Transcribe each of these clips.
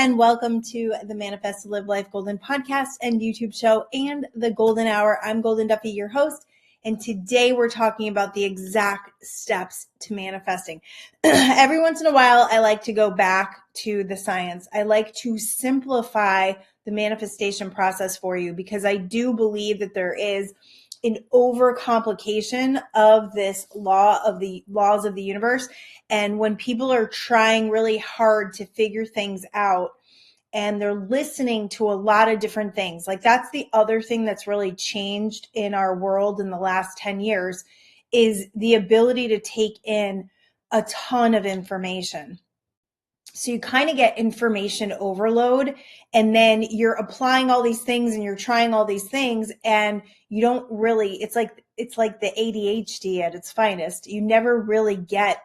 and welcome to the Manifest to Live Life Goldyn podcast and YouTube show and the Goldyn Hour. I'm Goldyn Duffy, your host, and today we're talking about the exact steps to manifesting. Every once in a while, I like to go back to the science. I like to simplify the manifestation process for you because I do believe that there is an overcomplication of this laws of the universe. And when people are trying really hard to figure things out and they're listening to a lot of different things, like that's the other thing that's really changed in our world in the last 10 years is the ability to take in a ton of information. So you kind of get information overload, and then you're applying all these things and you're trying all these things, and you don't really, it's like the ADHD at its finest. You never really get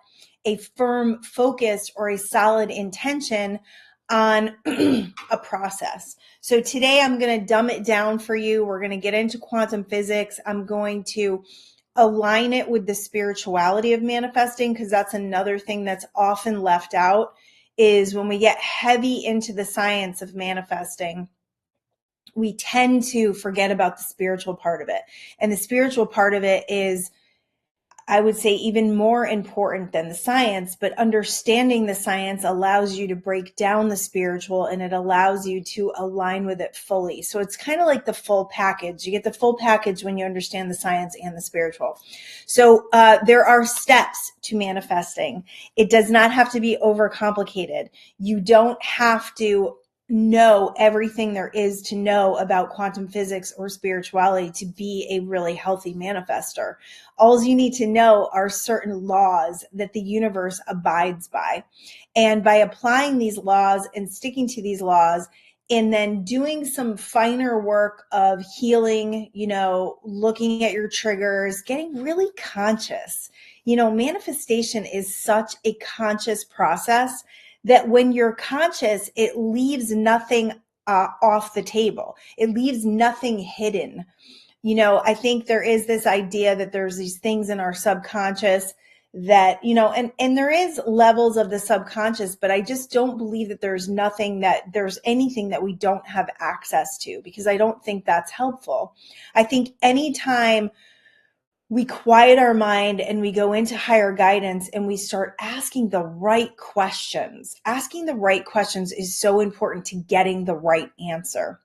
a firm focus or a solid intention on a process. So today I'm going to dumb it down for you. We're going to get into quantum physics. I'm going to align it with the spirituality of manifesting, because that's another thing that's often left out. Is when we get heavy into the science of manifesting, we tend to forget about the spiritual part of it. And the spiritual part of it is, I would say, even more important than the science, but understanding the science allows you to break down the spiritual and it allows you to align with it fully. So it's kind of like the full package. You get the full package when you understand the science and the spiritual. So there are steps to manifesting. It does not have to be overcomplicated. You don't have to know everything there is to know about quantum physics or spirituality to be a really healthy manifester. All you need to know are certain laws that the universe abides by. And by applying these laws and sticking to these laws, and then doing some finer work of healing, looking at your triggers, getting really conscious. Manifestation is such a conscious process that when you're conscious, it leaves nothing off the table. It leaves nothing hidden. I think there is this idea that there's these things in our subconscious that, and there is levels of the subconscious, but I just don't believe that there's anything that we don't have access to, because I don't think that's helpful. I think anytime we quiet our mind and we go into higher guidance and we start asking the right questions. Asking the right questions is so important to getting the right answer.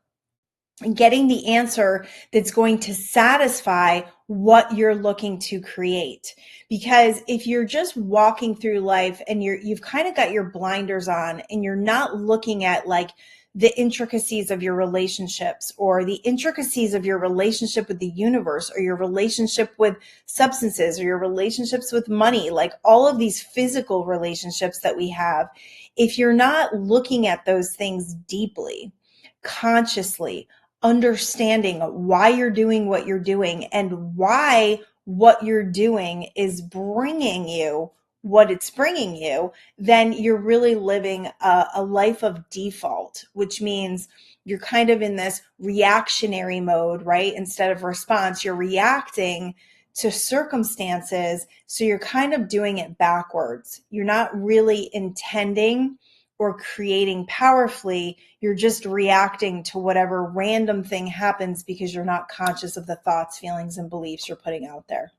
And getting the answer that's going to satisfy what you're looking to create. Because if you're just walking through life and you've kind of got your blinders on and you're not looking at like the intricacies of your relationships or the intricacies of your relationship with the universe or your relationship with substances or your relationships with money, like all of these physical relationships that we have, if you're not looking at those things deeply, consciously, understanding why you're doing what you're doing and why what you're doing is bringing you what it's bringing you, then you're really living a life of default, which means you're kind of in this reactionary mode, right? Instead of response, you're reacting to circumstances. So you're kind of doing it backwards. You're not really intending or creating powerfully. You're just reacting to whatever random thing happens because you're not conscious of the thoughts, feelings, and beliefs you're putting out there.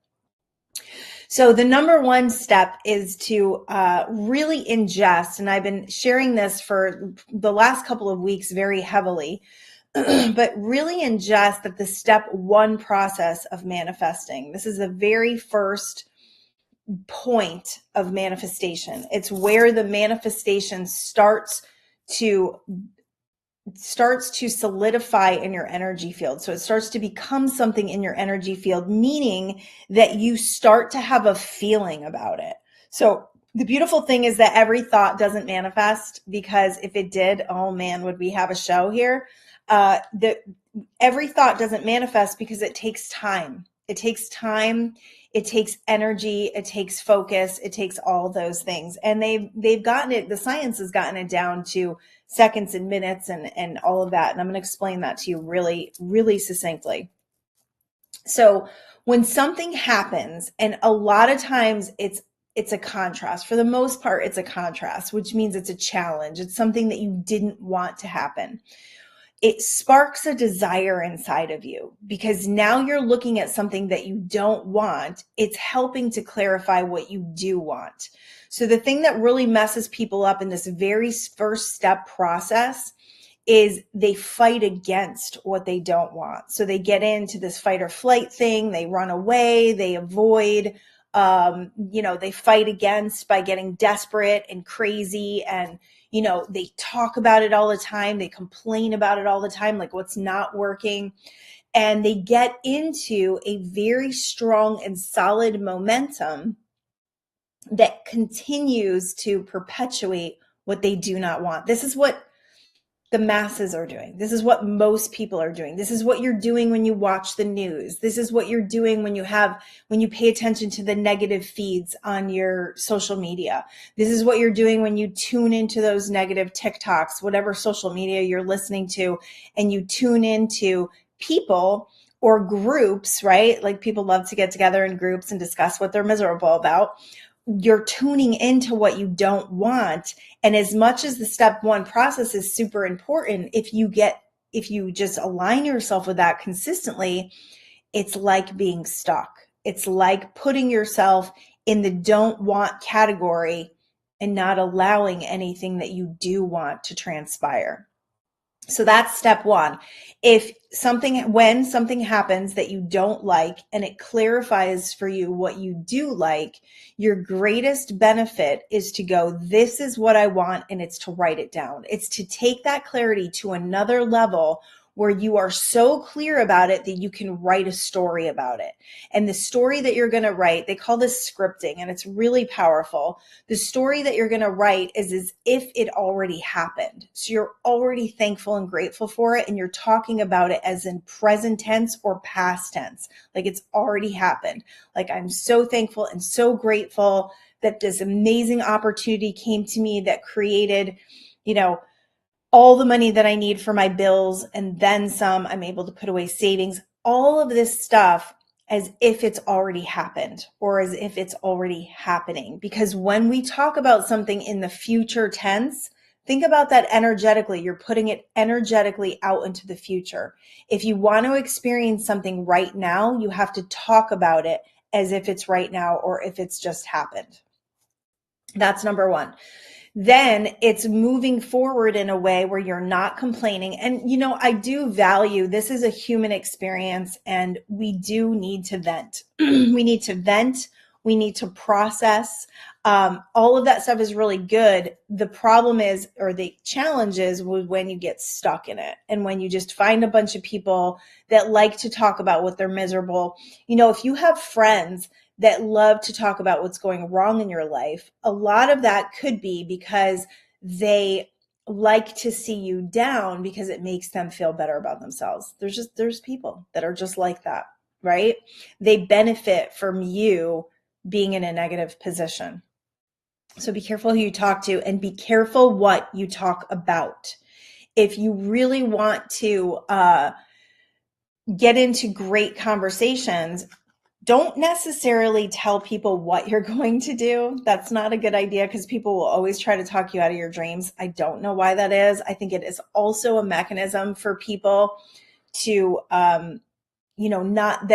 So the number one step is to really ingest, and I've been sharing this for the last couple of weeks very heavily, but really ingest that the step one process of manifesting. This is the very first point of manifestation. It's where the manifestation starts to solidify in your energy field. So it starts to become something in your energy field, meaning that you start to have a feeling about it. So the beautiful thing is that every thought doesn't manifest, because if it did, oh man, would we have a show here? Every thought doesn't manifest because it takes time. It takes time. It takes energy. It takes focus. It takes all those things. And they've gotten it, the science has gotten it down to seconds and minutes and all of that. And I'm going to explain that to you really, really succinctly. So when something happens, and a lot of times it's it's a contrast. For the most part, it's a contrast, which means it's a challenge. It's something that you didn't want to happen. It sparks a desire inside of you because now you're looking at something that you don't want. It's helping to clarify what you do want. So the thing that really messes people up in this very first step process is they fight against what they don't want. So they get into this fight or flight thing, they run away, they avoid, they fight against by getting desperate and crazy, and they talk about it all the time, they complain about it all the time, like what's not working, and they get into a very strong and solid momentum that continues to perpetuate what they do not want. This is what the masses are doing. This is what most people are doing. This is what you're doing when you watch the news. This is what you're doing when you pay attention to the negative feeds on your social media. This is what you're doing when you tune into those negative TikToks, whatever social media you're listening to, and you tune into people or groups, right? Like people love to get together in groups and discuss what they're miserable about. You're tuning into what you don't want. And as much as the step one process is super important, if you just align yourself with that consistently, it's like being stuck. It's like putting yourself in the don't want category and not allowing anything that you do want to transpire. So that's step one. When something happens that you don't like and it clarifies for you what you do like, your greatest benefit is to go, this is what I want, and it's to write it down. It's to take that clarity to another level where you are so clear about it that you can write a story about it. And the story that you're going to write, they call this scripting, and it's really powerful. The story that you're going to write is as if it already happened. So you're already thankful and grateful for it, and you're talking about it as in present tense or past tense, like it's already happened. Like, I'm so thankful and so grateful that this amazing opportunity came to me that created, all the money that I need for my bills and then some. I'm able to put away savings, all of this stuff as if it's already happened or as if it's already happening. Because when we talk about something in the future tense, think about that energetically. You're putting it energetically out into the future. If you want to experience something right now, you have to talk about it as if it's right now or if it's just happened. That's number one. Then it's moving forward in a way where you're not complaining. And, I do value, this is a human experience, and we do need to vent. We need to vent. We need to process. All of that stuff is really good. The problem is, or the challenge is, when you get stuck in it and when you just find a bunch of people that like to talk about what they're miserable. If you have friends that love to talk about what's going wrong in your life, a lot of that could be because they like to see you down because it makes them feel better about themselves. There's people that are just like that, right? They benefit from you being in a negative position. So be careful who you talk to and be careful what you talk about. If you really want to get into great conversations, don't necessarily tell people what you're going to do. That's not a good idea because people will always try to talk you out of your dreams. I don't know why that is. I think it is also a mechanism for people to, that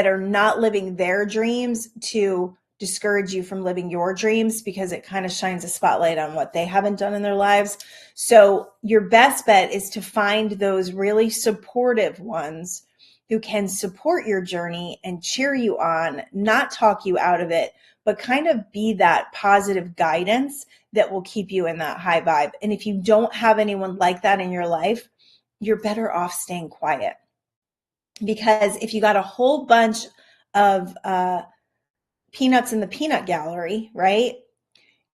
are not living their dreams, to discourage you from living your dreams, because it kind of shines a spotlight on what they haven't done in their lives. So your best bet is to find those really supportive ones who can support your journey and cheer you on, not talk you out of it, but kind of be that positive guidance that will keep you in that high vibe. And if you don't have anyone like that in your life, you're better off staying quiet. Because if you got a whole bunch of peanuts in the peanut gallery, right?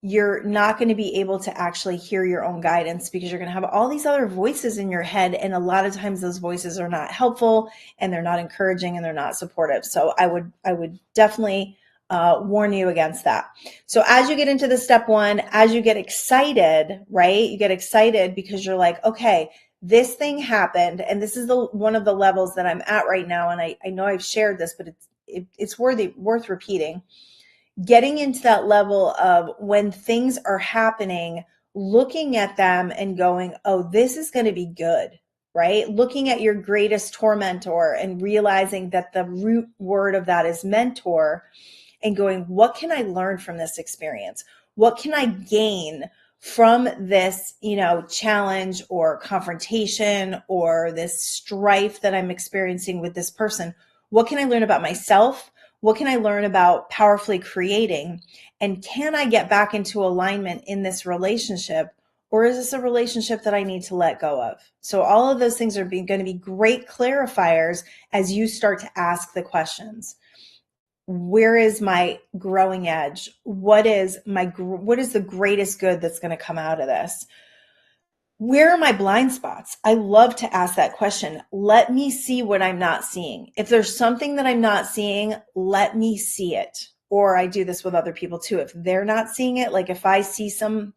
You're not going to be able to actually hear your own guidance because you're going to have all these other voices in your head. And a lot of times those voices are not helpful and they're not encouraging and they're not supportive. So I would definitely warn you against that. So as you get into the step one, as you get excited, right? You get excited because you're like, okay, this thing happened. And this is one of the levels that I'm at right now. And I know I've shared this, but it's worth repeating. getting into that level of when things are happening, looking at them and going, oh, this is going to be good, right? Looking at your greatest tormentor and realizing that the root word of that is mentor, and going, what can I learn from this experience? What can I gain from this, challenge or confrontation or this strife that I'm experiencing with this person? What can I learn about myself? What can I learn about powerfully creating? And can I get back into alignment in this relationship? Or is this a relationship that I need to let go of? So all of those things are going to be great clarifiers as you start to ask the questions. Where is my growing edge? What is the greatest good that's going to come out of this? Where are my blind spots? I love to ask that question. Let me see what I'm not seeing. If there's something that I'm not seeing, let me see it. Or I do this with other people too. If they're not seeing it, like if I see some,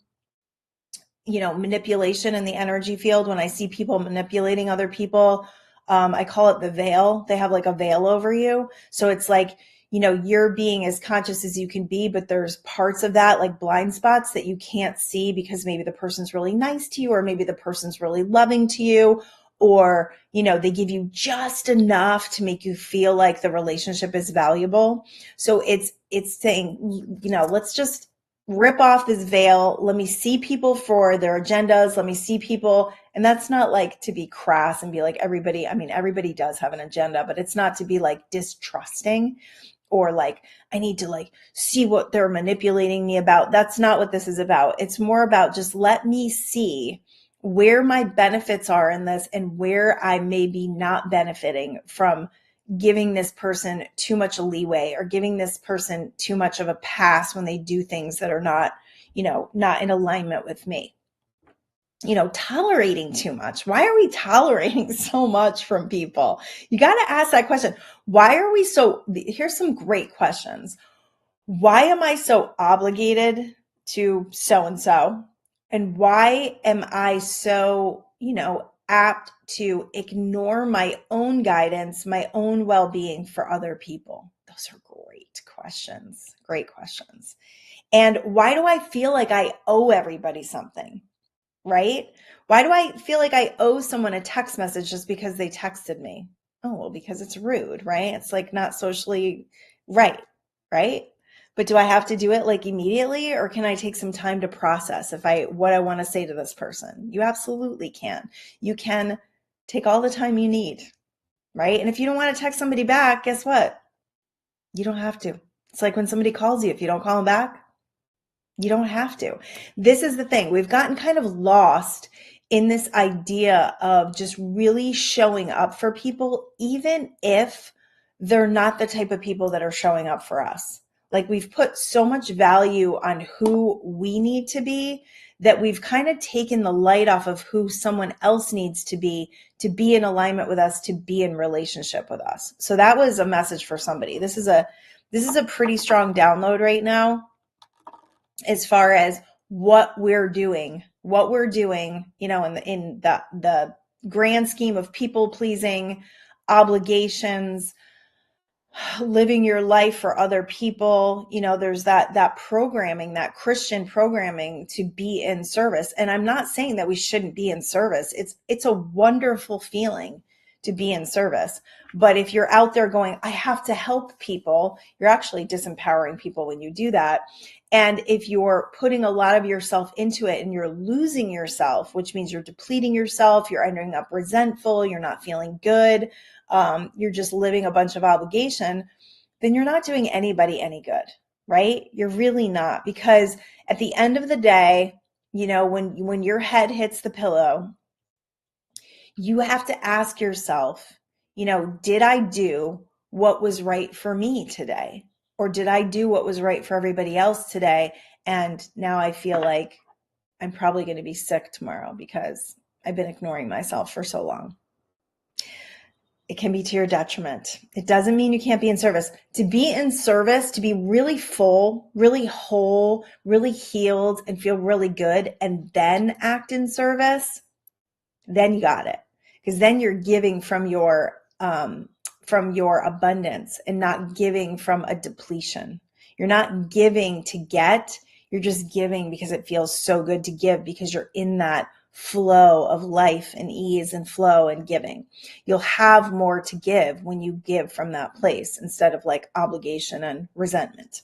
manipulation in the energy field, when I see people manipulating other people, I call it the veil. They have like a veil over you. So it's like, you're being as conscious as you can be, but there's parts of that, like blind spots, that you can't see because maybe the person's really nice to you, or maybe the person's really loving to you, or, they give you just enough to make you feel like the relationship is valuable. So it's saying, let's just rip off this veil. Let me see people for their agendas. Let me see people. And that's not like to be crass and be like everybody does have an agenda, but it's not to be like distrusting or like, I need to like see what they're manipulating me about. That's not what this is about. It's more about just let me see where my benefits are in this and where I may be not benefiting from giving this person too much leeway or giving this person too much of a pass when they do things that are not, not in alignment with me. Tolerating too much. Why are we tolerating so much from people? You got to ask that question. Why are we here's some great questions. Why am I so obligated to so-and-so? And why am I so, apt to ignore my own guidance, my own well-being for other people? Those are great questions. Great questions. And why do I feel like I owe everybody something? Right? Why do I feel like I owe someone a text message just because they texted me? Oh, well, because it's rude, right? It's like not socially right, right? But do I have to do it like immediately, or can I take some time to process what I want to say to this person? You absolutely can. You can take all the time you need, right? And if you don't want to text somebody back, guess what? You don't have to. It's like when somebody calls you, if you don't call them back, you don't have to. This is the thing. We've gotten kind of lost in this idea of just really showing up for people, even if they're not the type of people that are showing up for us. Like we've put so much value on who we need to be that we've kind of taken the light off of who someone else needs to be in alignment with us, to be in relationship with us. So that was a message for somebody. This is a pretty strong download right now, as far as what we're doing, in the grand scheme of people pleasing, obligations, living your life for other people. There's that programming, that Christian programming to be in service. And I'm not saying that we shouldn't be in service. It's a wonderful feeling to be in service. But if you're out there going, I have to help people, you're actually disempowering people when you do that. And if you're putting a lot of yourself into it and you're losing yourself, which means you're depleting yourself, you're ending up resentful, you're not feeling good, you're just living a bunch of obligation, then you're not doing anybody any good, right? You're really not. Because at the end of the day, when your head hits the pillow, you have to ask yourself, did I do what was right for me today? Or did I do what was right for everybody else today? And now I feel like I'm probably going to be sick tomorrow because I've been ignoring myself for so long. It can be to your detriment. It doesn't mean you can't be in service. To be in service, to be really full, really whole, really healed, and feel really good, and then act in service, then you got it. Because then you're giving from your abundance and not giving from a depletion. You're not giving to get. You're just giving because it feels so good to give, because you're in that flow of life and ease and flow and giving. You'll have more to give when you give from that place instead of like obligation and resentment.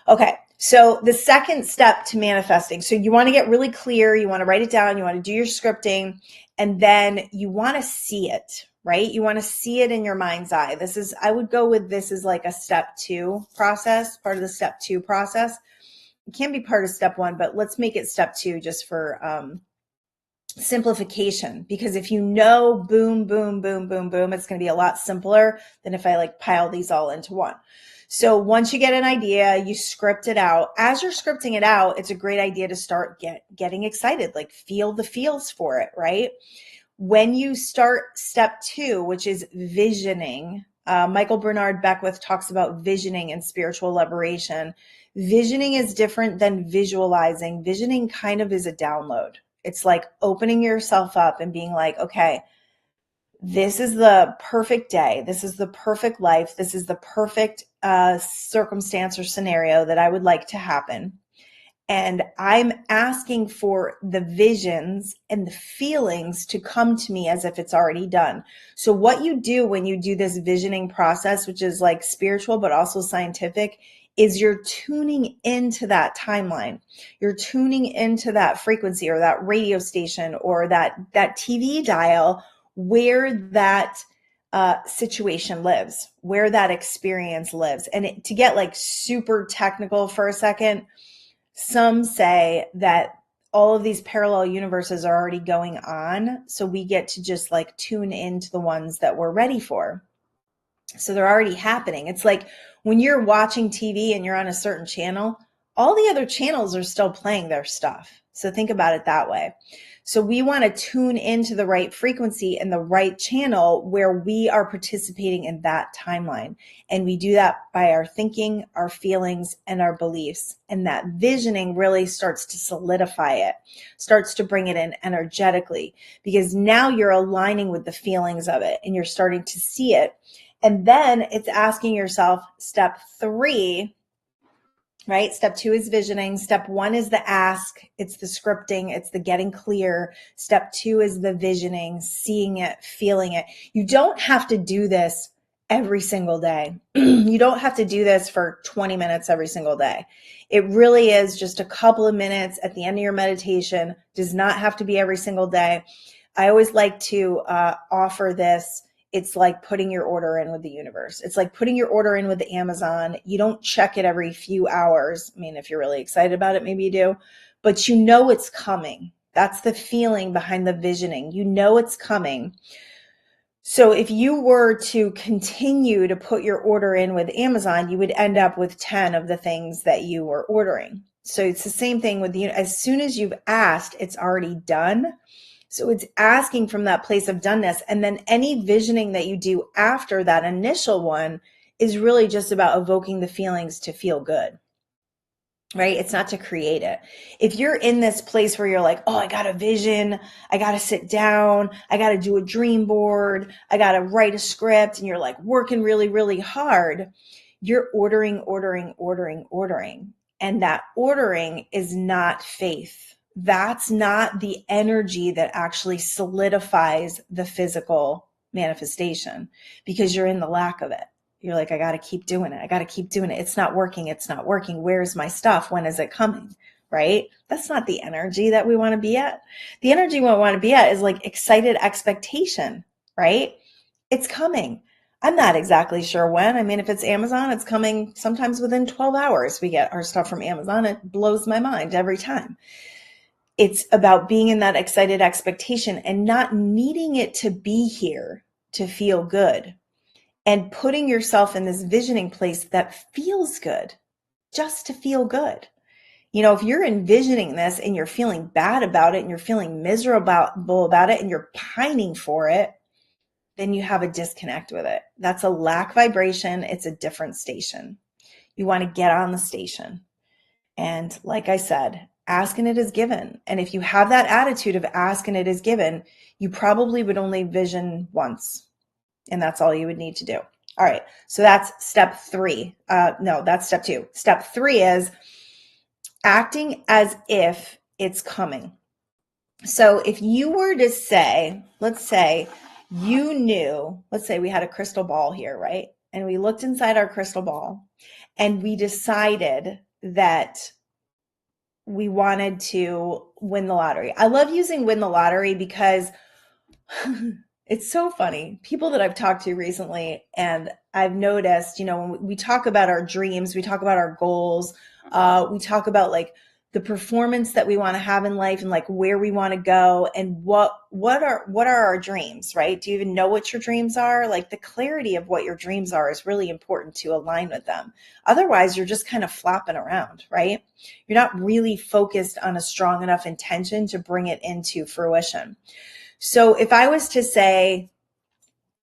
Okay, so the second step to manifesting. So you want to get really clear. You want to write it down. You want to do your scripting, and then you want to see it, right? You want to see it in your mind's eye. I would go with this as like a step 2 process, part of the step 2 process. It can be part of step 1, but let's make it step 2 just for simplification, because if you know, boom, boom, boom, boom, boom, it's going to be a lot simpler than if I like pile these all into one. So once you get an idea, you script it out. As you're scripting it out, it's a great idea to start getting excited, like feel the feels for it, right? When you start step 2, which is visioning, Michael Bernard Beckwith talks about visioning and spiritual liberation. Visioning is different than visualizing. Visioning kind of is a download. It's like opening yourself up and being like, okay, this is the perfect day. This is the perfect life. This is the perfect circumstance or scenario that I would like to happen. And I'm asking for the visions and the feelings to come to me as if it's already done. So what you do when you do this visioning process, which is like spiritual, but also scientific, is you're tuning into that timeline. You're tuning into that frequency or that radio station or that TV dial where that situation lives, where that experience lives. And to get like super technical for a second, some say that all of these parallel universes are already going on. So we get to just like tune into the ones that we're ready for. So they're already happening. It's like when you're watching TV and you're on a certain channel, all the other channels are still playing their stuff. So think about it that way. So we want to tune into the right frequency and the right channel where we are participating in that timeline. And we do that by our thinking, our feelings, and our beliefs. And that visioning really starts to solidify it, starts to bring it in energetically, because now you're aligning with the feelings of it and you're starting to see it. And then it's asking yourself, step 3, right? Step 2 is visioning. Step 1 is the ask. It's the scripting. It's the getting clear. Step 2 is the visioning, seeing it, feeling it. You don't have to do this every single day. You don't have to do this for 20 minutes every single day. It really is just a couple of minutes at the end of your meditation. Does not have to be every single day. I always like to offer this. It's like putting your order in with the universe. It's like putting your order in with the Amazon. You don't check it every few hours. I mean, if you're really excited about it, maybe you do, but you know it's coming. That's the feeling behind the visioning. You know it's coming. So if you were to continue to put your order in with Amazon, you would end up with 10 of the things that you were ordering. So it's the same thing with as soon as you've asked, it's already done. So it's asking from that place of doneness. And then any visioning that you do after that initial one is really just about evoking the feelings to feel good, right? It's not to create it. If you're in this place where you're like, oh, I got a vision, I got to sit down, I got to do a dream board, I got to write a script, and you're like working really, really hard, you're ordering. And that ordering is not faith. That's not the energy that actually solidifies the physical manifestation, because you're in the lack of it. You're like, I got to keep doing it. I got to keep doing it. It's not working. It's not working. Where's my stuff? When is it coming? Right? That's not the energy that we want to be at. The energy we want to be at is like excited expectation, right? It's coming. I'm not exactly sure when. I mean, if it's Amazon, it's coming sometimes within 12 hours. We get our stuff from Amazon. It blows my mind every time. It's about being in that excited expectation and not needing it to be here to feel good, and putting yourself in this visioning place that feels good, just to feel good. You know, if you're envisioning this and you're feeling bad about it and you're feeling miserable about it and you're pining for it, then you have a disconnect with it. That's a lack vibration. It's a different station. You want to get on the station. And like I said, ask and it is given. And if you have that attitude of ask and it is given, you probably would only vision once. And that's all you would need to do. All right. So that's step 3. No, that's step 2. Step 3 is acting as if it's coming. So if you were to say, let's say you knew, let's say we had a crystal ball here, right? And we looked inside our crystal ball and we decided that we wanted to win the lottery. I love using win the lottery because it's so funny. People that I've talked to recently, and I've noticed, when we talk about our dreams, we talk about our goals, we talk about like the performance that we want to have in life and like where we want to go and what are our dreams, right? Do you even know what your dreams are? Like the clarity of what your dreams are is really important to align with them. Otherwise, you're just kind of flopping around, right? You're not really focused on a strong enough intention to bring it into fruition. So if I was to say,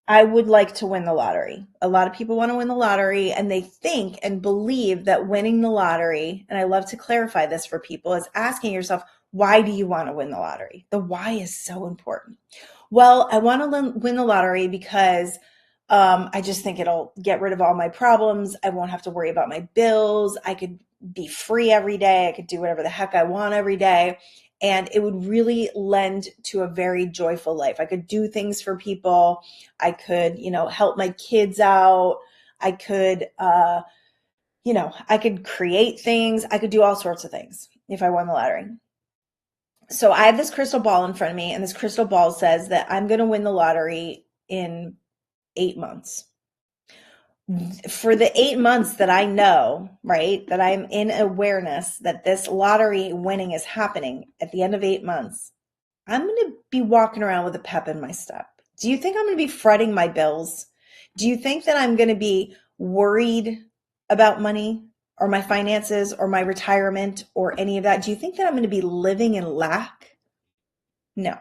I would like to win the lottery. A lot of people want to win the lottery and they think and believe that winning the lottery, and I love to clarify this for people, is asking yourself, why do you want to win the lottery? The why is so important. Well, I want to win the lottery because I just think it'll get rid of all my problems. I won't have to worry about my bills. I could be free every day. I could do whatever the heck I want every day. And it would really lend to a very joyful life. I could do things for people. I could, help my kids out. I could, I could create things. I could do all sorts of things if I won the lottery. So I have this crystal ball in front of me, and this crystal ball says that I'm going to win the lottery in 8 months. For the 8 months that I know, right, that I'm in awareness that this lottery winning is happening at the end of 8 months, I'm going to be walking around with a pep in my step. Do you think I'm going to be fretting my bills? Do you think that I'm going to be worried about money or my finances or my retirement or any of that? Do you think that I'm going to be living in lack? No.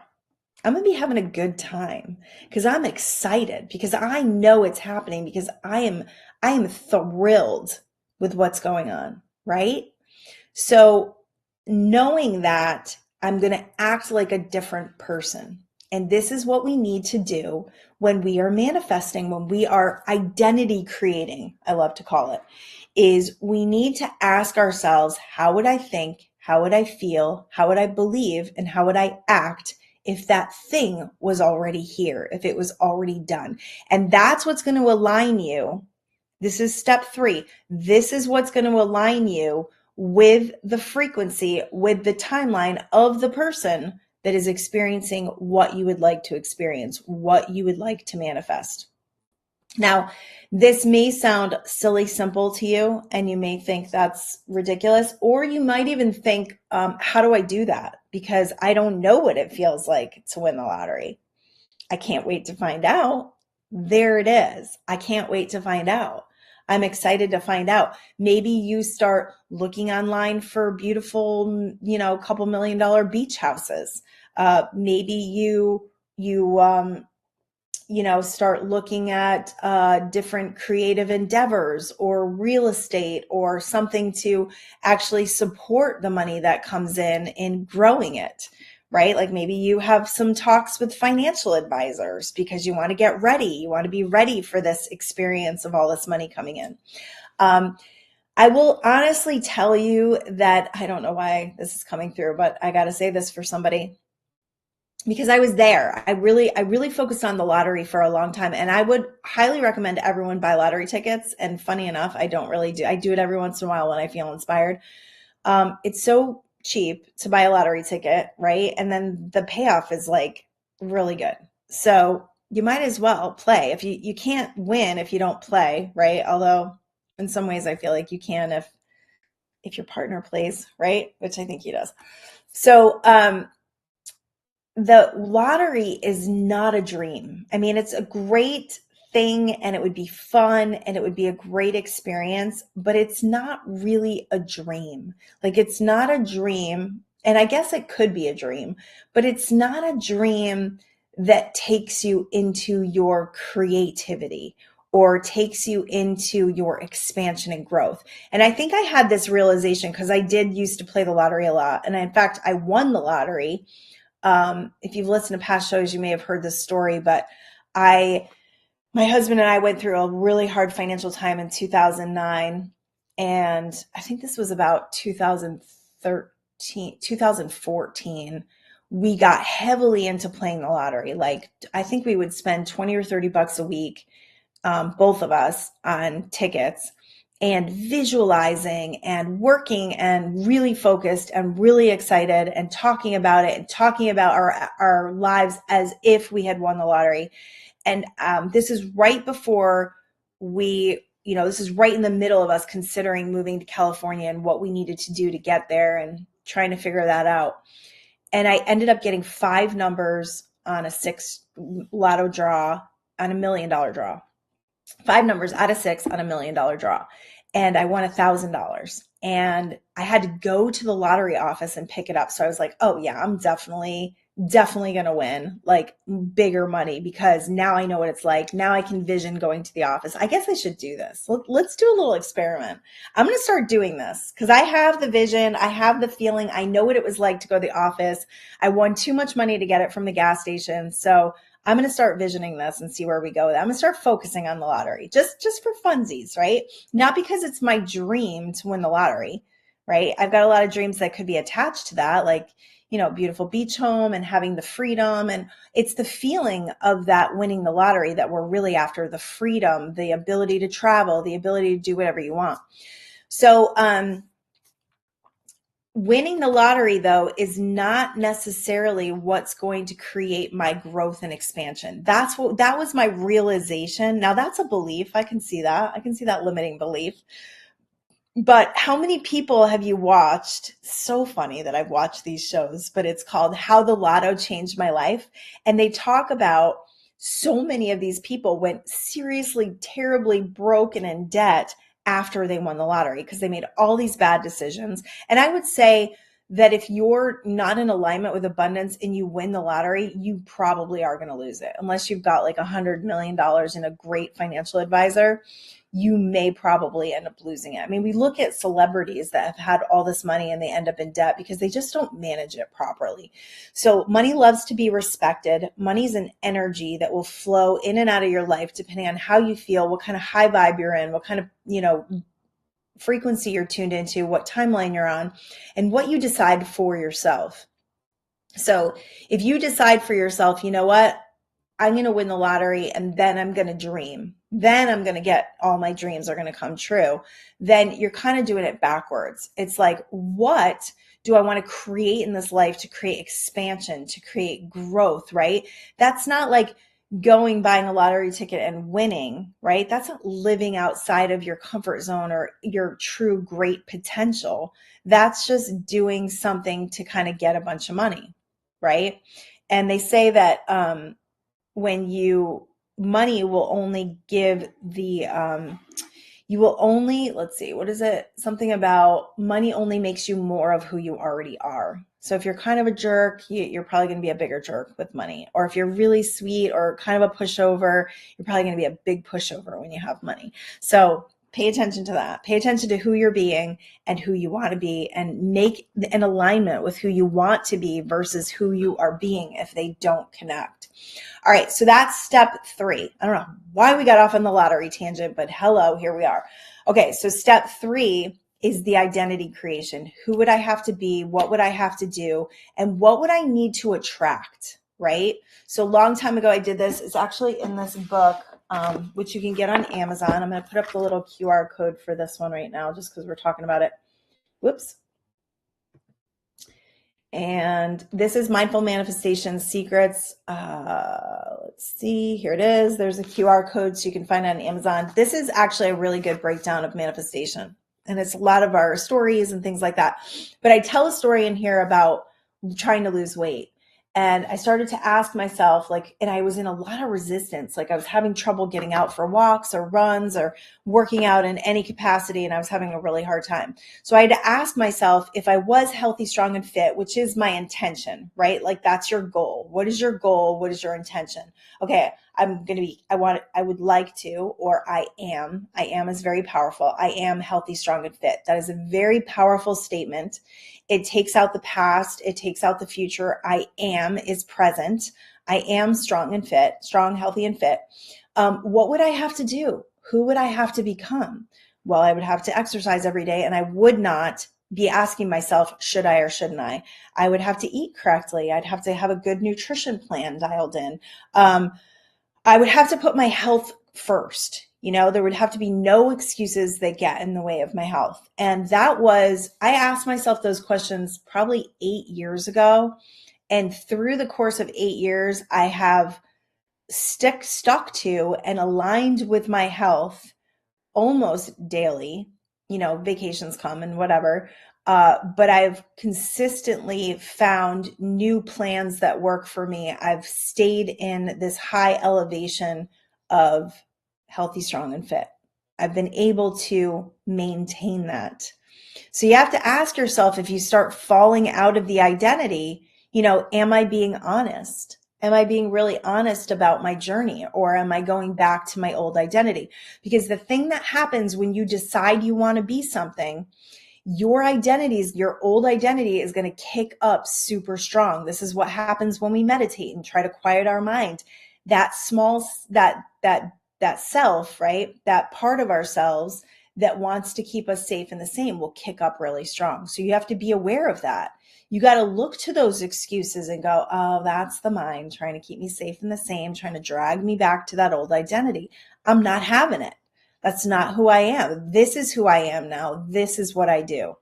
I'm going to be having a good time because I'm excited because I know it's happening because I am thrilled with what's going on, right? So knowing that, I'm going to act like a different person. And this is what we need to do when we are manifesting, when we are identity creating, I love to call it, is we need to ask ourselves, how would I think? How would I feel? How would I believe? And how would I act if that thing was already here, if it was already done? And that's what's going to align you. This is step 3. This is what's going to align you with the frequency, with the timeline of the person that is experiencing what you would like to experience, what you would like to manifest. Now, this may sound silly simple to you, and you may think that's ridiculous, or you might even think, how do I do that? Because I don't know what it feels like to win the lottery. I can't wait to find out. There it is. I can't wait to find out. I'm excited to find out. Maybe you start looking online for beautiful, couple $1 million beach houses. Maybe you start looking at different creative endeavors or real estate or something to actually support the money that comes in growing it, right? Like maybe you have some talks with financial advisors because you want to get ready. You want to be ready for this experience of all this money coming in. I will honestly tell you that I don't know why this is coming through, but I got to say this for somebody. Because I was there. I really focused on the lottery for a long time. And I would highly recommend everyone buy lottery tickets. And funny enough, I don't really do. I do it every once in a while when I feel inspired. It's so cheap to buy a lottery ticket, right? And then the payoff is like really good. So you might as well play. If you can't win if you don't play, right? Although in some ways I feel like you can if your partner plays, right? Which I think he does. So the lottery is not a dream. I mean, it's a great thing and it would be fun and it would be a great experience, but it's not really a dream. Like it's not a dream, and I guess it could be a dream, but it's not a dream that takes you into your creativity or takes you into your expansion and growth. And I think I had this realization because I did used to play the lottery a lot. And in fact, I won the lottery. If you've listened to past shows, you may have heard this story, but my my husband and I went through a really hard financial time in 2009. And I think this was about 2014. We got heavily into playing the lottery. Like, I think we would spend 20 or 30 bucks a week, both of us, on tickets, and visualizing and working and really focused and really excited and talking about it and talking about our lives as if we had won the lottery. And this is right before this is right in the middle of us considering moving to California and what we needed to do to get there and trying to figure that out. And I ended up getting 5 numbers on a 6 lotto draw on $1 million draw. 5 numbers out of 6 on $1 million draw. And I won $1,000. And I had to go to the lottery office and pick it up. So I was like, oh yeah, I'm definitely going to win like bigger money, because now I know what it's like. Now I can vision going to the office. I guess I should do this. Let's do a little experiment. I'm going to start doing this because I have the vision. I have the feeling. I know what it was like to go to the office. I won too much money to get it from the gas station. So I'm going to start visioning this and see where we go with it. I'm going to start focusing on the lottery just for funsies, right? Not because it's my dream to win the lottery, right? I've got a lot of dreams that could be attached to that, like, beautiful beach home and having the freedom. And it's the feeling of that winning the lottery that we're really after, the freedom, the ability to travel, the ability to do whatever you want. So, winning the lottery, though, is not necessarily what's going to create my growth and expansion. That was my realization. Now, that's a belief. I can see that. I can see that limiting belief. But how many people have you watched? So funny that I've watched these shows, but it's called How the Lotto Changed My Life. And they talk about so many of these people went seriously, terribly broken in debt after they won the lottery because they made all these bad decisions. And I would say that if you're not in alignment with abundance and you win the lottery, you probably are going to lose it. Unless you've got like $100 million in a great financial advisor, you may probably end up losing it. I mean, we look at celebrities that have had all this money and they end up in debt because they just don't manage it properly. So money loves to be respected. Money is an energy that will flow in and out of your life depending on how you feel, what kind of high vibe you're in, what kind of, frequency you're tuned into, what timeline you're on, and what you decide for yourself. So if you decide for yourself, you know what? I'm going to win the lottery and then I'm going to dream. Then I'm going to get all my dreams are going to come true. Then you're kind of doing it backwards. It's like, what do I want to create in this life to create expansion, to create growth, right? That's not like buying a lottery ticket and winning, right? That's not living outside of your comfort zone or your true great potential. That's just doing something to kind of get a bunch of money, right? And they say that, money will only give you will only, let's see, what is it? Something about money only makes you more of who you already are. So if you're kind of a jerk, you're probably going to be a bigger jerk with money. Or if you're really sweet or kind of a pushover, you're probably going to be a big pushover when you have money. So pay attention to that. Pay attention to who you're being and who you want to be, and make an alignment with who you want to be versus who you are being if they don't connect. All right, so that's step 3. I don't know why we got off on the lottery tangent, but hello, here we are. Okay, so step 3 is the identity creation. Who would I have to be? What would I have to do? And what would I need to attract, right? So a long time ago, I did this. It's actually in this book, which you can get on Amazon. I'm going to put up the little QR code for this one right now, just because we're talking about it. Whoops. And this is Mindful Manifestation Secrets. Let's see, here it is. There's a QR code so you can find it on Amazon. This is actually a really good breakdown of manifestation. And it's a lot of our stories and things like that. But I tell a story in here about trying to lose weight. And I started to ask myself, and I was in a lot of resistance. Like I was having trouble getting out for walks or runs or working out in any capacity. And I was having a really hard time. So I had to ask myself if I was healthy, strong, and fit, which is my intention, right? Like that's your goal. What is your goal? What is your intention? Okay, I would like to, or I am is very powerful. I am healthy, strong, and fit. That is a very powerful statement. It takes out the past. It takes out the future. I am is present. I am strong and fit, strong, healthy, and fit. What would I have to do? Who would I have to become? Well, I would have to exercise every day, and I would not be asking myself, should I or shouldn't I? I would have to eat correctly. I'd have to have a good nutrition plan dialed in. I would have to put my health first. There would have to be no excuses that get in the way of my health. And I asked myself those questions probably 8 years ago. And through the course of 8 years, I have stuck to and aligned with my health almost daily. Vacations come and whatever. But I've consistently found new plans that work for me. I've stayed in this high elevation of healthy, strong, and fit. I've been able to maintain that. So you have to ask yourself, if you start falling out of the identity, am I being honest? Am I being really honest about my journey, or am I going back to my old identity? Because the thing that happens when you decide you want to be something, your old identity is going to kick up super strong. This is what happens when we meditate and try to quiet our mind. That self, right? That part of ourselves that wants to keep us safe and the same will kick up really strong. So you have to be aware of that. You got to look to those excuses and go, oh, that's the mind trying to keep me safe and the same, trying to drag me back to that old identity. I'm not having it. That's not who I am. This is who I am now. This is what I do.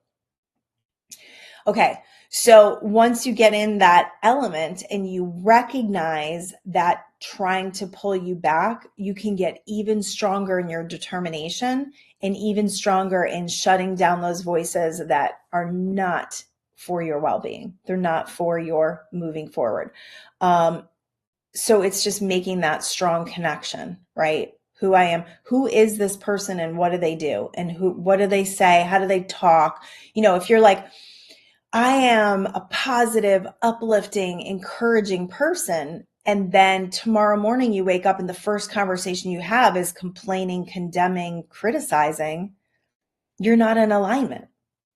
Okay. So once you get in that element and you recognize that trying to pull you back, you can get even stronger in your determination and even stronger in shutting down those voices that are not for your well-being. They're not for your moving forward. So it's just making that strong connection, right? Who I am, who is this person, and what do they do? And what do they say? How do they talk? If you're like, I am a positive, uplifting, encouraging person, and then tomorrow morning you wake up and the first conversation you have is complaining, condemning, criticizing, you're not in alignment.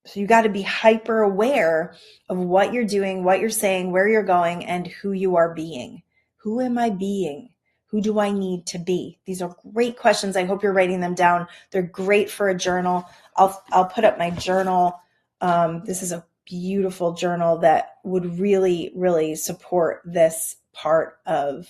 So you got to be hyper aware of what you're doing, what you're saying, where you're going, and who you are being. Who am I being? Who do I need to be? These are great questions. I hope you're writing them down. They're great for a journal. I'll put up my journal. This is a beautiful journal that would really, really support this part of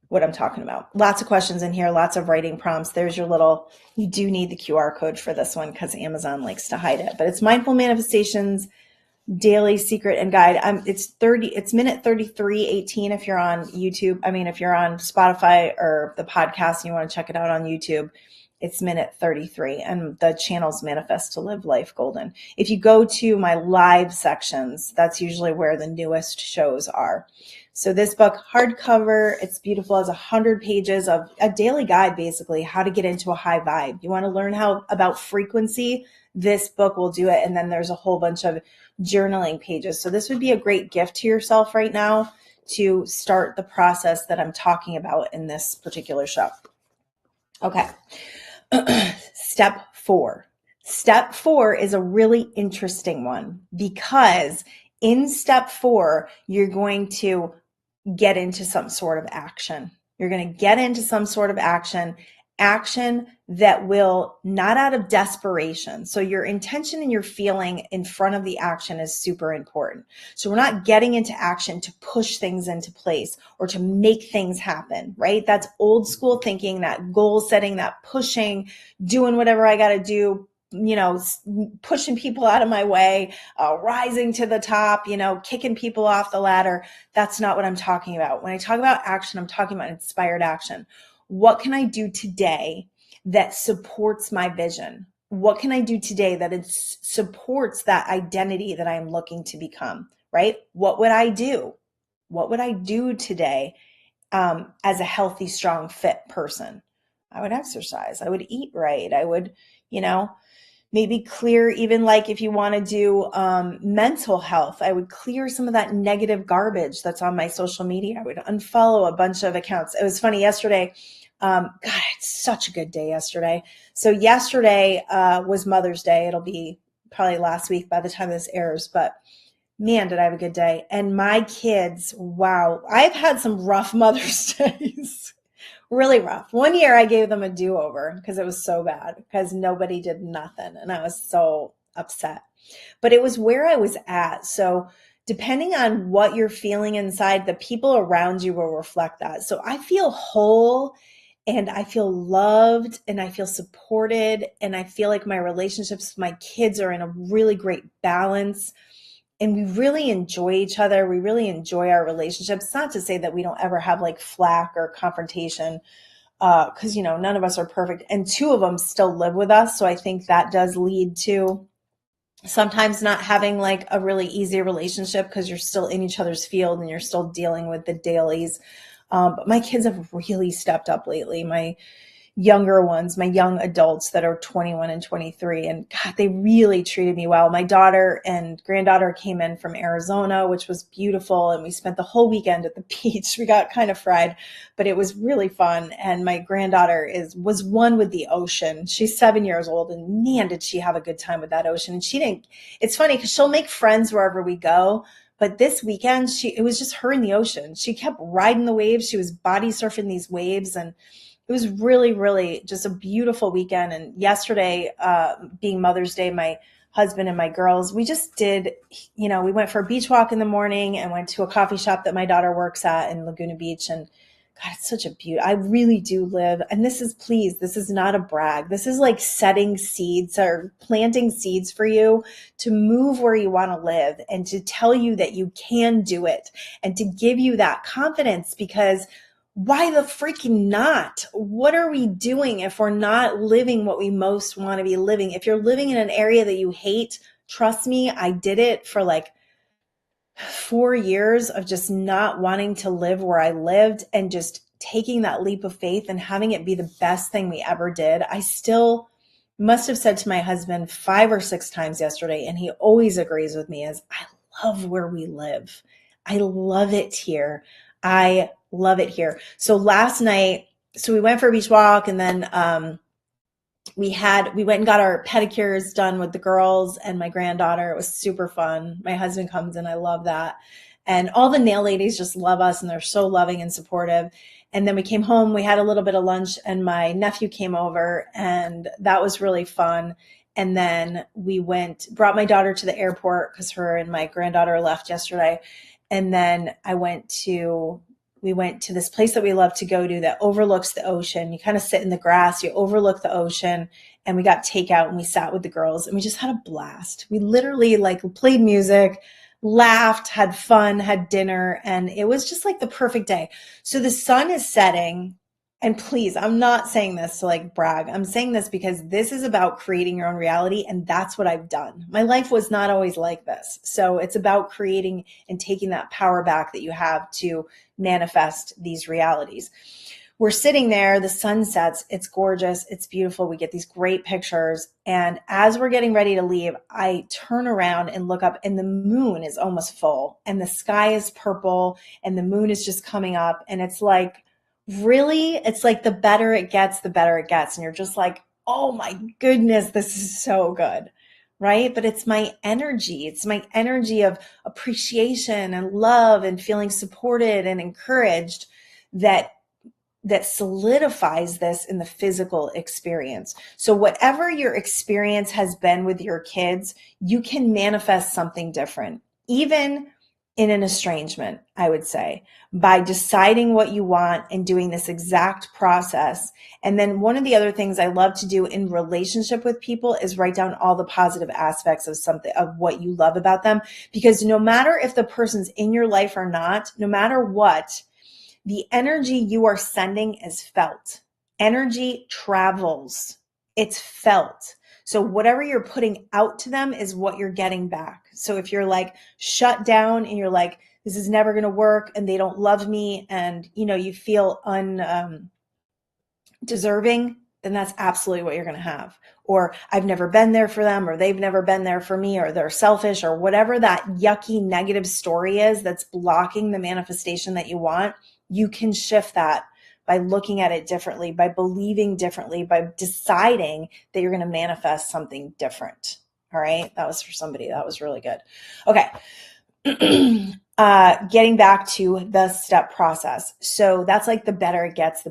what I'm talking about. Lots of questions in here, lots of writing prompts. There's you do need the QR code for this one because Amazon likes to hide it, but it's Mindful Manifestations Daily Secret and Guide. It's minute 33:18 if you're on YouTube. If you're on Spotify or the podcast and you want to check it out on YouTube, it's minute 33, and the channel's Manifest to Live Life Goldyn. If you go to my live sections, that's usually where the newest shows are. So this book, hardcover, it's beautiful, has 100 pages of a daily guide, basically, how to get into a high vibe. You want to learn about frequency? This book will do it. And then there's a whole bunch of journaling pages. So this would be a great gift to yourself right now to start the process that I'm talking about in this particular show. Okay. Step 4. Step 4 is a really interesting one because in step 4, you're going to get into some sort of action. You're going to get into some sort of action that will not out of desperation. So your intention and your feeling in front of the action is super important. So we're not getting into action to push things into place or to make things happen, right? That's old school thinking, that goal setting, that pushing, doing whatever I got to do, pushing people out of my way, rising to the top, kicking people off the ladder. That's not what I'm talking about. When I talk about action, I'm talking about inspired action. What can I do today that supports my vision? What can I do today that it supports that identity that I'm looking to become, right? What would I do? What would I do today as a healthy, strong, fit person? I would exercise. I would eat right. I would, maybe clear, even like if you want to do mental health, I would clear some of that negative garbage that's on my social media. I would unfollow a bunch of accounts. It was funny yesterday. God, it's such a good day yesterday. So yesterday was Mother's Day. It'll be probably last week by the time this airs, but man, did I have a good day. And my kids, wow, I've had some rough Mother's Days. really rough. One year I gave them a do-over because it was so bad because nobody did nothing and I was so upset. But it was where I was at. So depending on what you're feeling inside, the people around you will reflect that. So I feel whole and I feel loved and I feel supported and I feel like my relationships with my kids are in a really great balance and we really enjoy each other. We really enjoy our relationships. It's not to say that we don't ever have like flack or confrontation, because none of us are perfect, and two of them still live with us. So I think that does lead to sometimes not having like a really easy relationship because you're still in each other's field and you're still dealing with the dailies. But my kids have really stepped up lately. My younger ones, my young adults that are 21 and 23. And God, they really treated me well. My daughter and granddaughter came in from Arizona, which was beautiful. And we spent the whole weekend at the beach. We got kind of fried, but it was really fun. And my granddaughter was one with the ocean. She's 7 years old and man, did she have a good time with that ocean. And it's funny because she'll make friends wherever we go. But this weekend, it was just her in the ocean. She kept riding the waves. She was body surfing these waves, and it was really, really just a beautiful weekend. And yesterday, being Mother's Day, my husband and my girls, we just did, we went for a beach walk in the morning and went to a coffee shop that my daughter works at in Laguna Beach. And God, it's such a beauty. I really do live. And this is not a brag. This is like setting seeds or planting seeds for you to move where you want to live and to tell you that you can do it and to give you that confidence, because why the freaking not? What are we doing if we're not living what we most want to be living? If you're living in an area that you hate, trust me, I did it for like 4 years of just not wanting to live where I lived and just taking that leap of faith and having it be the best thing we ever did. I still must have said to my husband 5 or 6 times yesterday, and he always agrees with me, is I love where we live. I love it here. I love it here. So last night, we went for a beach walk, and then we went and got our pedicures done with the girls and my granddaughter. It was super fun. My husband comes in. I love that. And all the nail ladies just love us and they're so loving and supportive. And then we came home, we had a little bit of lunch and my nephew came over and that was really fun. And then brought my daughter to the airport because her and my granddaughter left yesterday. And then we went to this place that we love to go to that overlooks the ocean. You kind of sit in the grass, you overlook the ocean, and we got takeout and we sat with the girls and we just had a blast. We literally like played music, laughed, had fun, had dinner, and it was just like the perfect day. So the sun is setting. And please, I'm not saying this to like brag. I'm saying this because this is about creating your own reality. And that's what I've done. My life was not always like this. So it's about creating and taking that power back that you have to manifest these realities. We're sitting there, the sun sets, it's gorgeous, it's beautiful. We get these great pictures. And as we're getting ready to leave, I turn around and look up and the moon is almost full and the sky is purple and the moon is just coming up. And it's like, really, it's like the better it gets, the better it gets. And you're just like, oh my goodness, this is so good, right? But it's my energy. It's my energy of appreciation and love and feeling supported and encouraged that solidifies this in the physical experience. So whatever your experience has been with your kids, you can manifest something different, even in an estrangement, I would say, by deciding what you want and doing this exact process. And then one of the other things I love to do in relationship with people is write down all the positive aspects of something, of what you love about them. Because no matter if the person's in your life or not, no matter what, the energy you are sending is felt. Energy travels. It's felt. So whatever you're putting out to them is what you're getting back. So if you're like shut down and you're like, this is never going to work and they don't love me and, you feel deserving, then that's absolutely what you're going to have. Or I've never been there for them, or they've never been there for me, or they're selfish, or whatever that yucky negative story is that's blocking the manifestation that you want. You can shift that by looking at it differently, by believing differently, by deciding that you're going to manifest something different. All right. That was for somebody. That was really good. Okay. getting back to the step process. So that's like the better it gets,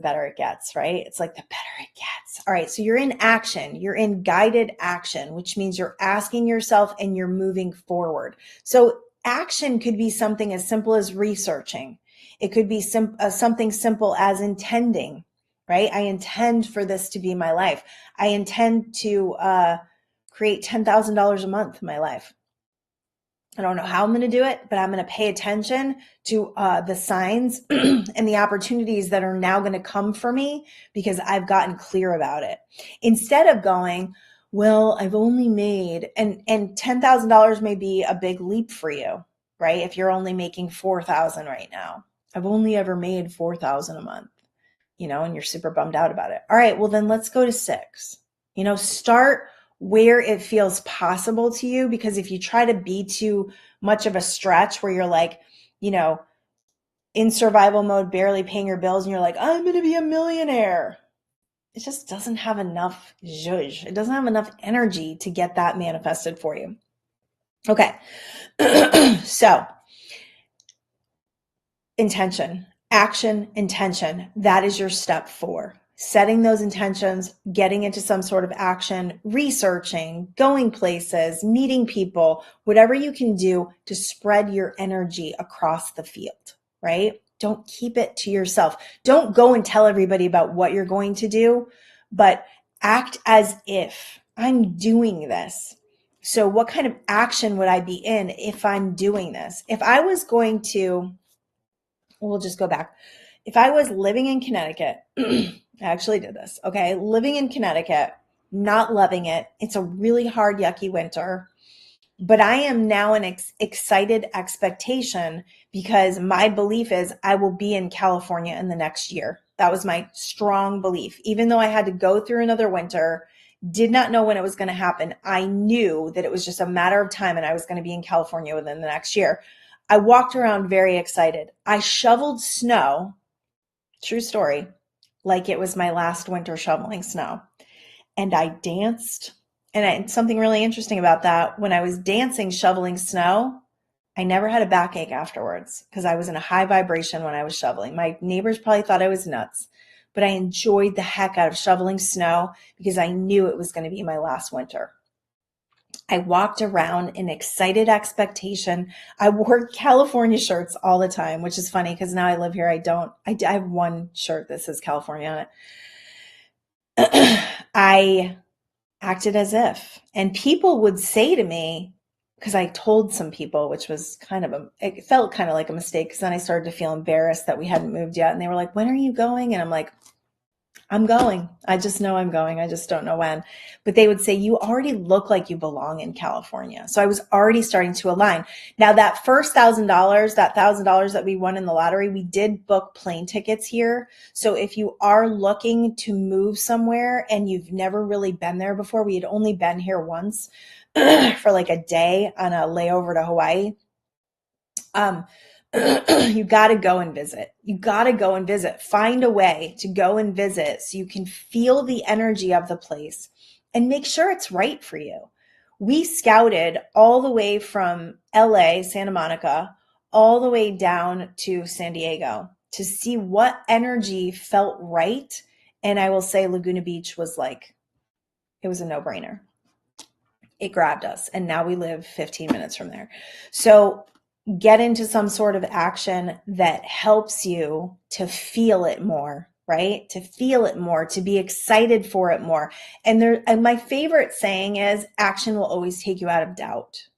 right? It's like the better it gets. All right. So you're in action. You're in guided action, which means you're asking yourself and you're moving forward. So action could be something as simple as researching. It could be something simple as intending, right? I intend for this to be my life. I intend to create $10,000 a month in my life. I don't know how I'm going to do it, but I'm going to pay attention to the signs and the opportunities that are now going to come for me because I've gotten clear about it. Instead of going, well, I've only made, and $10,000 may be a big leap for you, right? If you're only making 4,000 right now. I've only ever made 4,000 a month, and you're super bummed out about it. All right, well then let's go to 6. Start where it feels possible to you, because if you try to be too much of a stretch where you're like, in survival mode, barely paying your bills, and you're like, I'm going to be a millionaire. It just doesn't have enough zhuzh. It doesn't have enough energy to get that manifested for you. Okay. So intention, action, intention. That is your step 4. Setting those intentions, getting into some sort of action, researching, going places, meeting people, whatever you can do to spread your energy across the field, right? Don't keep it to yourself. Don't go and tell everybody about what you're going to do, but act as if I'm doing this. So what kind of action would I be in if I'm doing this? If I was going to, we'll just go back. If I was living in Connecticut, I actually did this. Okay. Living in Connecticut, not loving it. It's a really hard, yucky winter, but I am now an excited expectation because my belief is I will be in California in the next year. That was my strong belief. Even though I had to go through another winter, did not know when it was going to happen. I knew that it was just a matter of time and I was going to be in California within the next year. I walked around very excited. I shoveled snow, true story, like it was my last winter shoveling snow. And I danced. And something really interesting about that, when I was dancing, shoveling snow, I never had a backache afterwards because I was in a high vibration when I was shoveling. My neighbors probably thought I was nuts, but I enjoyed the heck out of shoveling snow because I knew it was going to be my last winter. I walked around in excited expectation. I wore California shirts all the time, which is funny because now I live here. I have one shirt that says California on it. I acted as if, and people would say to me, because I told some people, which was it felt kind of like a mistake, because then I started to feel embarrassed that we hadn't moved yet. And they were like, when are you going? And I'm like, I'm going. I just know I'm going. I just don't know when. But they would say, you already look like you belong in California. So I was already starting to align. Now that first $1,000, that $1,000 that we won in the lottery, we did book plane tickets here. So if you are looking to move somewhere and you've never really been there before, we had only been here once for like a day on a layover to Hawaii. You got to go and visit. You got to go and visit. Find a way to go and visit so you can feel the energy of the place and make sure it's right for you. We scouted all the way from LA, Santa Monica, all the way down to San Diego to see what energy felt right. And I will say Laguna Beach was it was a no-brainer. It grabbed us. And now we live 15 minutes from there. So get into some sort of action that helps you to feel it more, right? To feel it more, to be excited for it more. And my favorite saying is action will always take you out of doubt,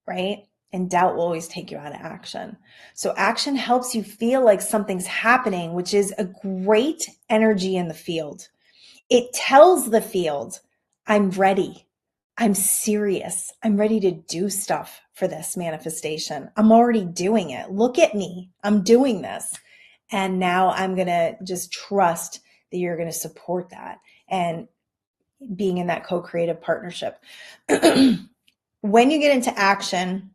right? And doubt will always take you out of action. So action helps you feel like something's happening, which is a great energy in the field. It tells the field, I'm ready. I'm serious. I'm ready to do stuff for this manifestation. I'm already doing it. Look at me. I'm doing this. And now I'm going to just trust that you're going to support that and being in that co-creative partnership. When you get into action,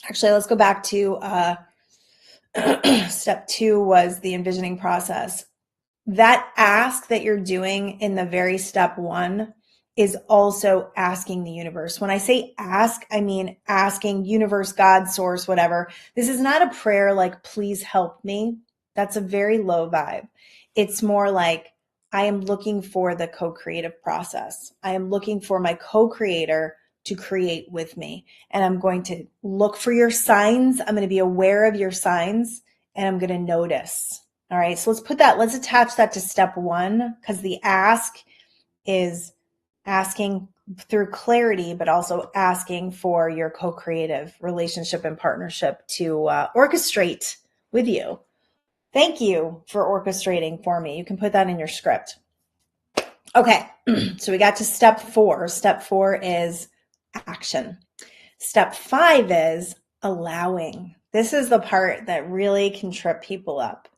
actually, let's go back to step 2 was the envisioning process. That ask that you're doing in the very step 1 is also asking the universe. When I say ask, I mean asking universe, God, source, whatever. This is not a prayer like, please help me. That's a very low vibe. It's more like, I am looking for the co-creative process. I am looking for my co-creator to create with me. And I'm going to look for your signs. I'm going to be aware of your signs and I'm going to notice. All right. So let's attach that to step one, because the ask is asking through clarity, but also asking for your co-creative relationship and partnership to orchestrate with you. Thank you for orchestrating for me. You can put that in your script. Okay, so we got to step four. Step four is action. Step five is allowing. This is the part that really can trip people up,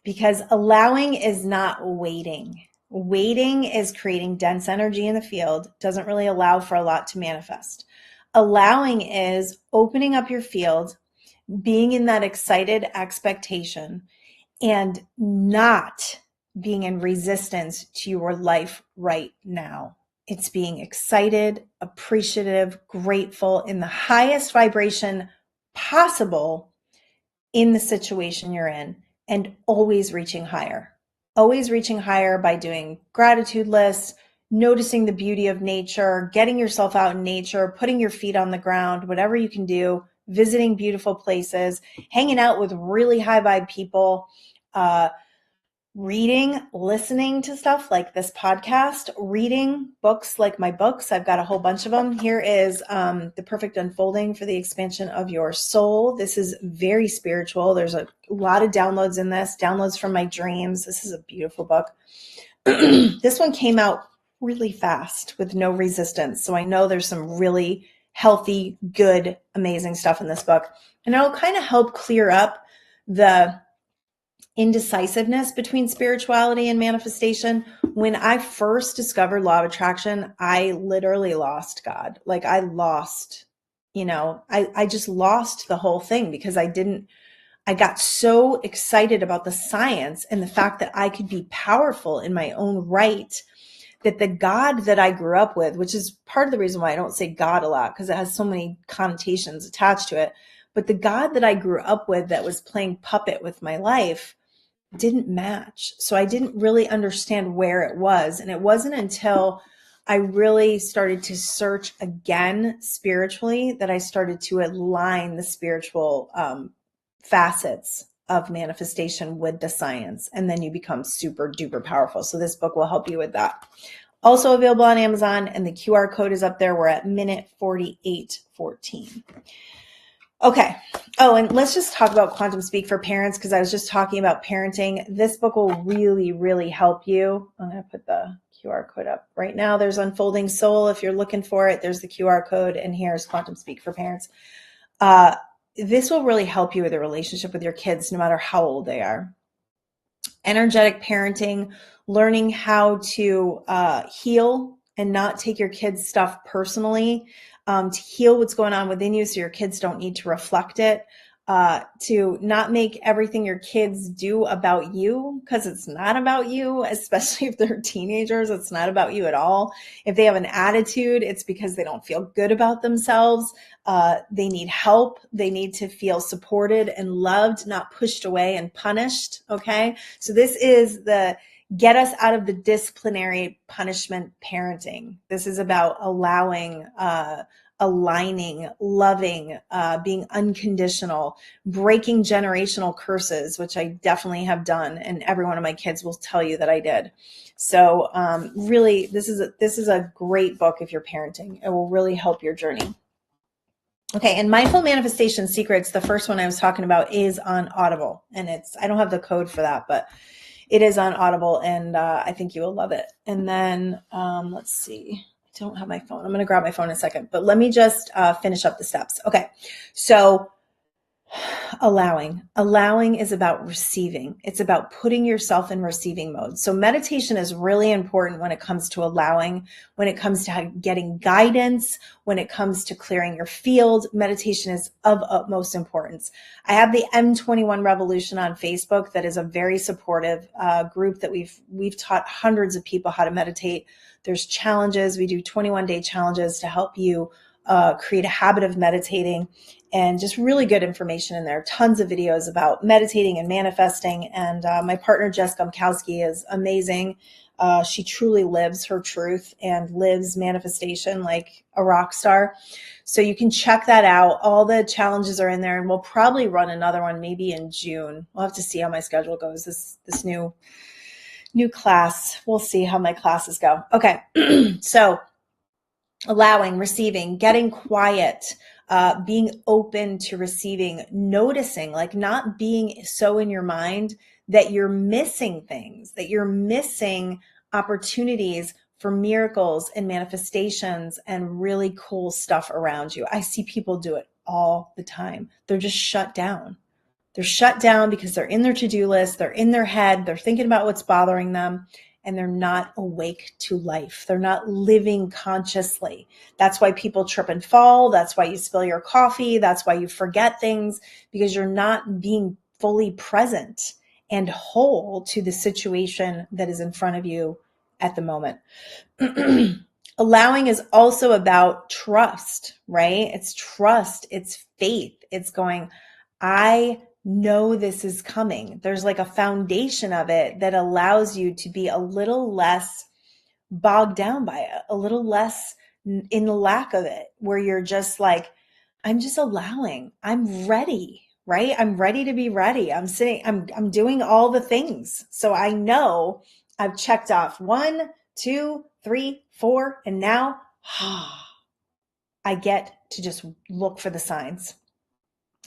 because allowing is not waiting. Waiting is creating dense energy in the field, doesn't really allow for a lot to manifest. Allowing is opening up your field, being in that excited expectation, and not being in resistance to your life right now. It's being excited, appreciative, grateful, in the highest vibration possible in the situation you're in, and always reaching higher. Always reaching higher by doing gratitude lists, noticing the beauty of nature, getting yourself out in nature, putting your feet on the ground, whatever you can do, visiting beautiful places, hanging out with really high vibe people, reading, listening to stuff like this podcast, reading books like my books. I've got a whole bunch of them. Here is The Perfect Unfolding for the Expansion of Your Soul. This is very spiritual. There's a lot of downloads in this, downloads from my dreams. This is a beautiful book. This one came out really fast with no resistance. So I know there's some really healthy, good, amazing stuff in this book. And it'll kind of help clear up the indecisiveness between spirituality and manifestation. When I first discovered law of attraction, I literally lost God. Like I lost, I just lost the whole thing, because I got so excited about the science and the fact that I could be powerful in my own right, that the God that I grew up with, which is part of the reason why I don't say God a lot, because it has so many connotations attached to it. But the God that I grew up with that was playing puppet with my life didn't match. So I didn't really understand where it was. And it wasn't until I really started to search again spiritually that I started to align the spiritual facets of manifestation with the science. And then you become super duper powerful. So this book will help you with that. Also available on Amazon, and the QR code is up there. We're at minute 48:14. Okay. Oh, and let's just talk about Quantum Speak for Parents, because I was just talking about parenting. This book will really, really help you. I'm going to put the QR code up right now. There's Unfolding Soul. If you're looking for it, there's the QR code, and here's Quantum Speak for Parents. This will really help you with a relationship with your kids, no matter how old they are. Energetic parenting, learning how to heal and not take your kids' stuff personally, to heal what's going on within you so your kids don't need to reflect it, to not make everything your kids do about you, because it's not about you, especially if they're teenagers. It's not about you at all. If they have an attitude, it's because they don't feel good about themselves. They need help. They need to feel supported and loved, not pushed away and punished. Okay. So this is the get us out of the disciplinary punishment parenting. This is about allowing, aligning, loving, being unconditional, breaking generational curses, which I definitely have done. And every one of my kids will tell you that I did. So really, this is a great book if you're parenting. It will really help your journey. Okay, and Mindful Manifestation Secrets, the first one I was talking about, is on Audible. And I don't have the code for that, but it is on Audible, and I think you will love it. And then let's see. I don't have my phone. I'm going to grab my phone in a second, but let me just finish up the steps. Okay, so Allowing is about receiving. It's about putting yourself in receiving mode. So meditation is really important when it comes to allowing, when it comes to getting guidance, when it comes to clearing your field. Meditation is of utmost importance. I have the M21 Revolution on Facebook that is a very supportive group that we've taught hundreds of people how to meditate. There's challenges. We do 21-day challenges to help you create a habit of meditating, and just really good information in there. Tons of videos about meditating and manifesting. And my partner, Jess Gumkowski, is amazing. She truly lives her truth and lives manifestation like a rock star. So you can check that out. All the challenges are in there, and we'll probably run another one maybe in June. We'll have to see how my schedule goes. This new class. We'll see how my classes go. Okay. So allowing, receiving, getting quiet, being open to receiving, noticing, like not being so in your mind that you're missing things, that you're missing opportunities for miracles and manifestations and really cool stuff around you. I see people do it all the time. They're just shut down. They're shut down because they're in their to-do list, they're in their head, they're thinking about what's bothering them, and they're not awake to life. They're not living consciously. That's why people trip and fall. That's why you spill your coffee. That's why you forget things, because you're not being fully present and whole to the situation that is in front of you at the moment. Allowing is also about trust, right? It's trust, it's faith. It's going, I know this is coming. There's like a foundation of it that allows you to be a little less bogged down by it, a little less in the lack of it, where you're just like, I'm just allowing, I'm ready, right? I'm ready to be ready. I'm sitting, I'm doing all the things. So I know I've checked off 1, 2, 3, 4, and now I get to just look for the signs.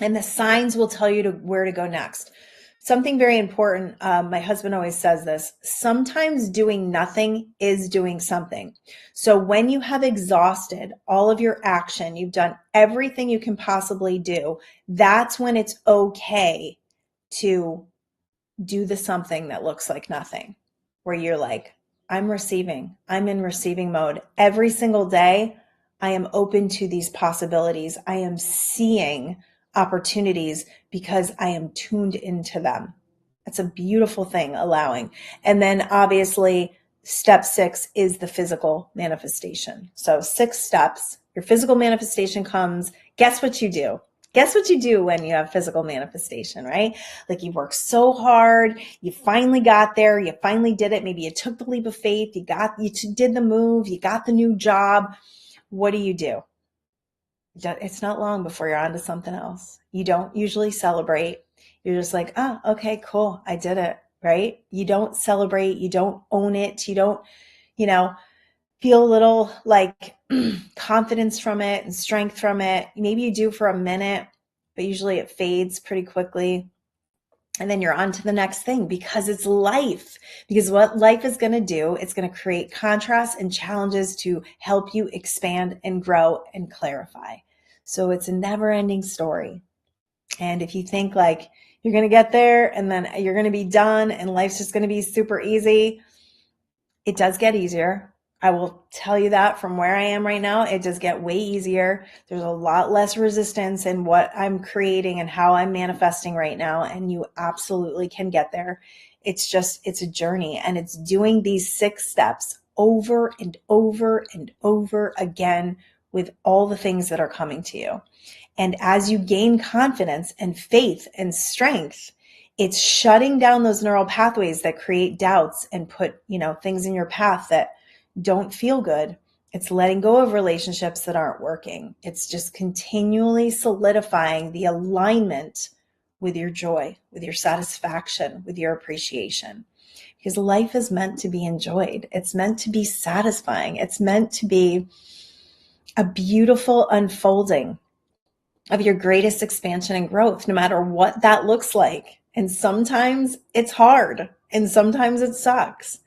And the signs will tell you where to go next. Something very important, my husband always says this, sometimes doing nothing is doing something. So when you have exhausted all of your action, you've done everything you can possibly do, that's when it's okay to do the something that looks like nothing, where you're like, I'm receiving, I'm in receiving mode. Every single day, I am open to these possibilities. I am seeing opportunities because I am tuned into them. That's a beautiful thing, allowing. And then obviously, step 6 is the physical manifestation. So 6 steps, your physical manifestation comes. Guess what you do? Guess what you do when you have physical manifestation, right? Like you worked so hard, you finally got there, you finally did it. Maybe you took the leap of faith, you did the move, you got the new job. What do? It's not long before you're on to something else. You don't usually celebrate. You're just like, oh, okay, cool. I did it, right? You don't celebrate. You don't own it. You don't, feel a little like confidence from it and strength from it. Maybe you do for a minute, but usually it fades pretty quickly. And then you're on to the next thing, because it's life. Because what life is going to do, it's going to create contrasts and challenges to help you expand and grow and clarify. So it's a never ending story. And if you think like you're going to get there and then you're going to be done and life's just going to be super easy, it does get easier. I will tell you that from where I am right now, it does get way easier. There's a lot less resistance in what I'm creating and how I'm manifesting right now. And you absolutely can get there. It's a journey, and it's doing these 6 steps over and over and over again with all the things that are coming to you. And as you gain confidence and faith and strength, it's shutting down those neural pathways that create doubts and put, things in your path that don't feel good. It's letting go of relationships that aren't working. It's just continually solidifying the alignment with your joy, with your satisfaction, with your appreciation. Because life is meant to be enjoyed. It's meant to be satisfying. It's meant to be a beautiful unfolding of your greatest expansion and growth, no matter what that looks like. And sometimes it's hard and sometimes it sucks.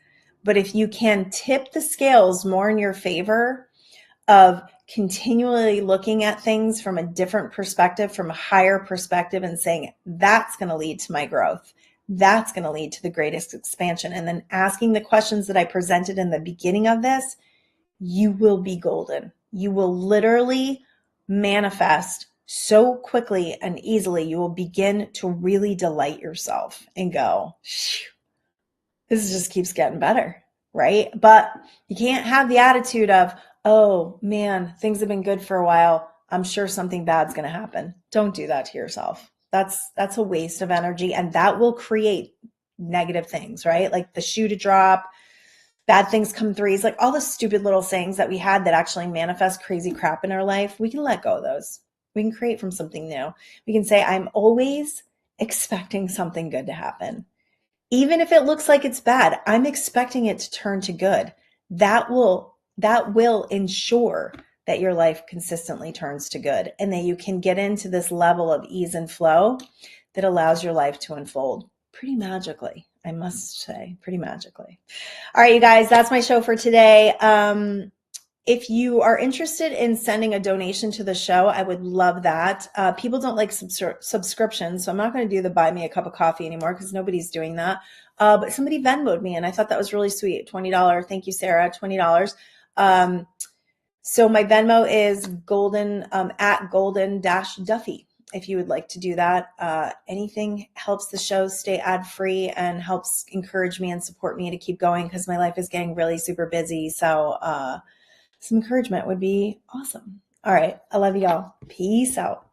But if you can tip the scales more in your favor of continually looking at things from a different perspective, from a higher perspective, and saying, that's going to lead to my growth. That's going to lead to the greatest expansion. And then asking the questions that I presented in the beginning of this, you will be golden. You will literally manifest so quickly and easily. You will begin to really delight yourself and go, this just keeps getting better, right? But you can't have the attitude of, oh man, things have been good for a while. I'm sure something bad's going to happen. Don't do that to yourself. That's a waste of energy, and that will create negative things, right? Like the shoe to drop, bad things come threes, like all the stupid little sayings that we had that actually manifest crazy crap in our life. We can let go of those. We can create from something new. We can say, I'm always expecting something good to happen. Even if it looks like it's bad, I'm expecting it to turn to good. That will ensure that your life consistently turns to good, and that you can get into this level of ease and flow that allows your life to unfold pretty magically. I must say, pretty magically. All right, you guys, that's my show for today. If you are interested in sending a donation to the show, I would love that. People don't like subscriptions, so I'm not going to do the buy me a cup of coffee anymore because nobody's doing that. But somebody Venmo'd me, and I thought that was really sweet. $20. Thank you, Sarah. $20. So my Venmo is Goldyn, at Goldyn-Duffy. If you would like to do that, anything helps the show stay ad-free and helps encourage me and support me to keep going, because my life is getting really super busy. So some encouragement would be awesome. All right. I love y'all. Peace out.